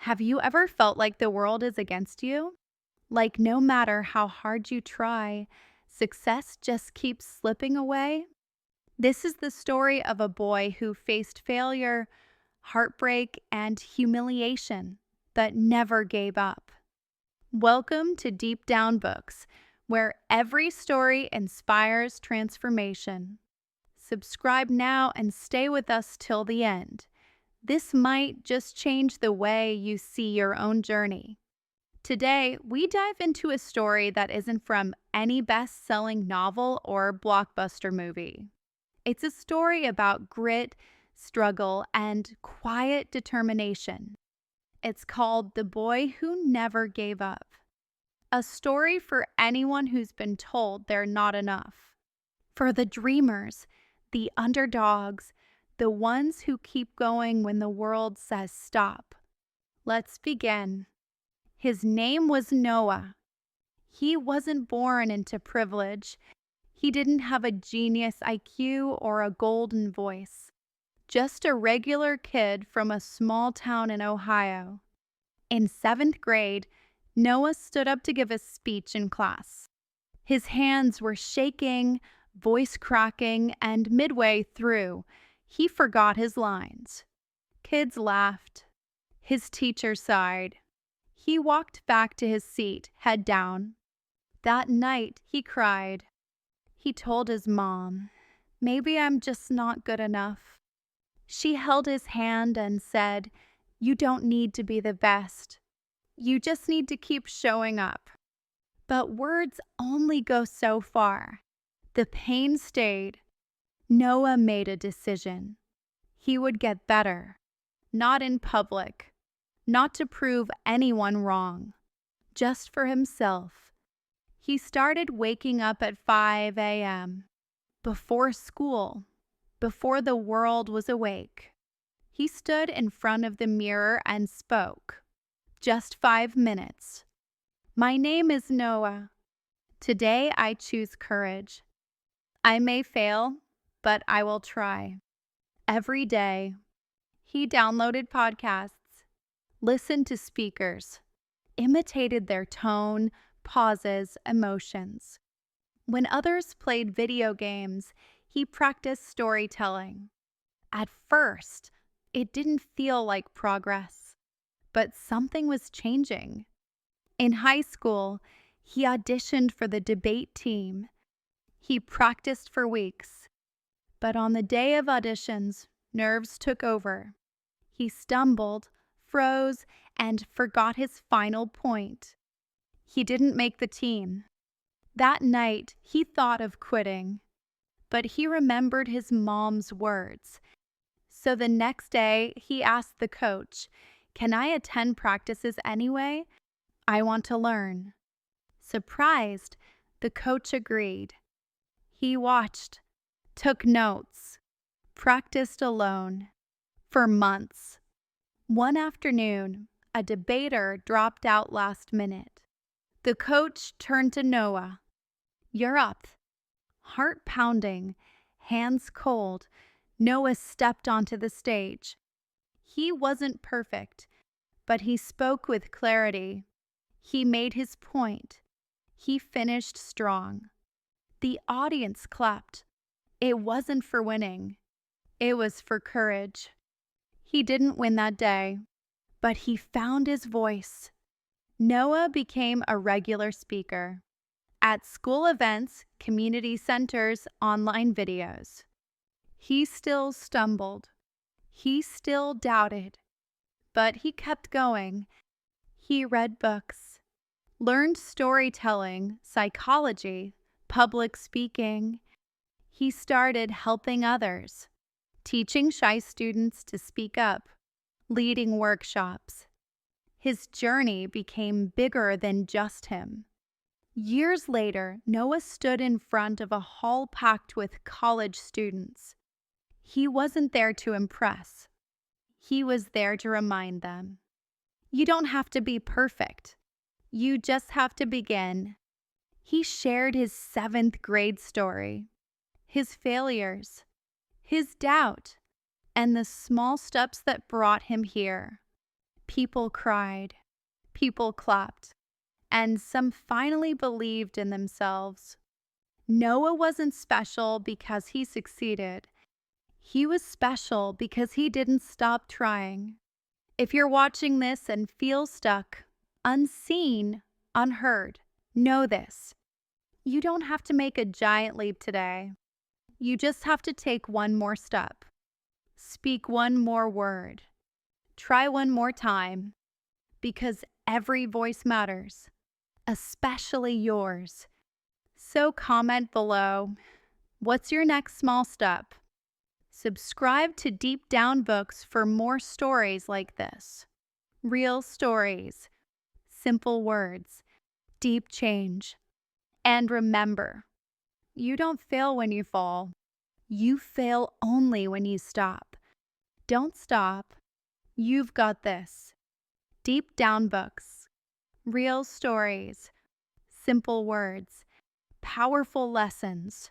Have you ever felt like the world is against you? Like no matter how hard you try, success just keeps slipping away? This is the story of a boy who faced failure, heartbreak, and humiliation, but never gave up. Welcome to Deep Down Books, where every story inspires transformation. Subscribe now and stay with us till the end. This might just change the way you see your own journey. Today, we dive into a story that isn't from any best-selling novel or blockbuster movie. It's a story about grit, struggle, and quiet determination. It's called The Boy Who Never Gave Up. A story for anyone who's been told they're not enough. For the dreamers, the underdogs, the ones who keep going when the world says stop. Let's begin. His name was Noah. He wasn't born into privilege. He didn't have a genius IQ or a golden voice. Just a regular kid from a small town in Ohio. In 7th grade, Noah stood up to give a speech in class. His hands were shaking, voice cracking, and midway through, he forgot his lines. Kids laughed. His teacher sighed. He walked back to his seat, head down. That night, he cried. He told his mom, "Maybe I'm just not good enough." She held his hand and said, "You don't need to be the best. You just need to keep showing up." But words only go so far. The pain stayed. Noah made a decision. He would get better, not in public, not to prove anyone wrong, just for himself. He started waking up at 5 a.m., before school, before the world was awake. He stood in front of the mirror and spoke. Just 5 minutes. "My name is Noah. Today I choose courage. I may fail, but I will try." Every day, he downloaded podcasts, listened to speakers, imitated their tone, pauses, emotions. When others played video games, he practiced storytelling. At first, it didn't feel like progress, but something was changing. In high school, he auditioned for the debate team. He practiced for weeks. But on the day of auditions, nerves took over. He stumbled, froze, and forgot his final point. He didn't make the team. That night, he thought of quitting. But he remembered his mom's words. So the next day, he asked the coach, "Can I attend practices anyway? I want to learn." Surprised, the coach agreed. He watched, took notes, practiced alone for months. One afternoon, a debater dropped out last minute. The coach turned to Noah. "You're up." Heart pounding, hands cold, Noah stepped onto the stage. He wasn't perfect, but he spoke with clarity. He made his point. He finished strong. The audience clapped. It wasn't for winning. It was for courage. He didn't win that day, but he found his voice. Noah became a regular speaker. At school events, community centers, online videos. He still stumbled. He still doubted. But he kept going. He read books, learned storytelling, psychology, public speaking. He started helping others, teaching shy students to speak up, leading workshops. His journey became bigger than just him. Years later, Noah stood in front of a hall packed with college students. He wasn't there to impress. He was there to remind them. You don't have to be perfect. You just have to begin. He shared his 7th grade story, his failures, his doubt, and the small steps that brought him here. People cried, people clapped, and some finally believed in themselves. Noah wasn't special because he succeeded. He was special because he didn't stop trying. If you're watching this and feel stuck, unseen, unheard, know this. You don't have to make a giant leap today. You just have to take one more step. Speak one more word. Try one more time. Because every voice matters, especially yours. So comment below, what's your next small step? Subscribe to Deep Down Books for more stories like this. Real stories, simple words, deep change. And remember, you don't fail when you fall. You fail only when you stop. Don't stop. You've got this. Deep Down Books. Real stories, simple words, powerful lessons.